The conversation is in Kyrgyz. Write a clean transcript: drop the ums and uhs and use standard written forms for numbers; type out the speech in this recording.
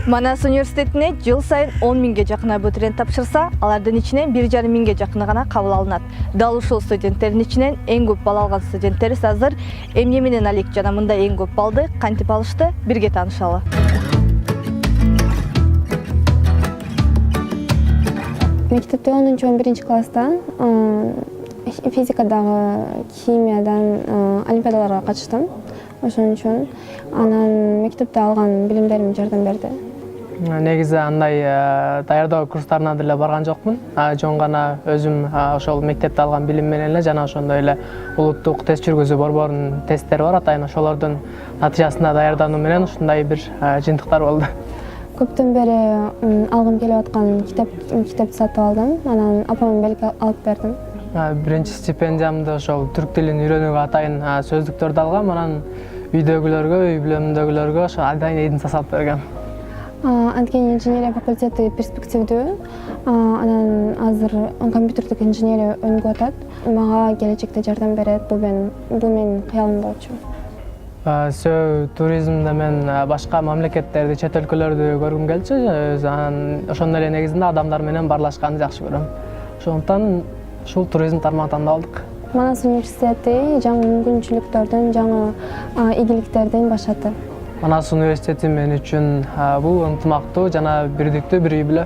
Манас университетине жыл сайын 10 миңге жакын абитуриент тапшырса, алардын ичинен 1,5 миңге жакыны гана кабыл алынат. Дал ушул студенттердин ичинен эң көп балл алган студенттерибиз азыр эмне менен алек жана мында эң көп баллды кантип алышты, бирге таанышалы. Мектепте 10-11 класстан физикадагы, химиядан олимпиадаларга катыштым. Ошон үчүн анан мектепте алган билимдерим жардам берди. Негизи андай даярдоо курстарына деле барган жокмун. Жөн гана өзүм ошол мектепте алган билим менен эле жана ошондой эле улуттук тест жүргүзүү борборунун тесттери бар, атайын ошолордун натыйжасына даярдануу менен ушундай бир жыйынтыктар болду. Көптөн бери алгым келип аткан китепти сатып алдым. Анан апамын белги алып бердим. Биринчи стипендиямды ошол түрк тилин үйрөнүүгө атайын сөздүктөрдү алгам, анан үйдөгүлөргө, үй бүлөмдөгүлөргө ошо атайын эдин сасап бергем. Анткени инженерия факультети перспективдүү. Анан азыр компьютердик инженерия өнүгүп атат. Мага келечекте жардам берет. Бул менин кыялым болчу. Туризмде мен башка мамлекеттерди, чет өлкөлөрдү көргүм келчү. Ошондой эле негизинде адамдар менен баарлашканды жакшы көрөм. Ошондуктан ушул туризм тармагын тандап алдык. Манас университети жаңы мүмкүнчүлүктөрдүн, жаңы ийгиликтердин башаты. Манас университети мен үчүн бул ынтымактуу жана бирдиктүү бир үй бүлө.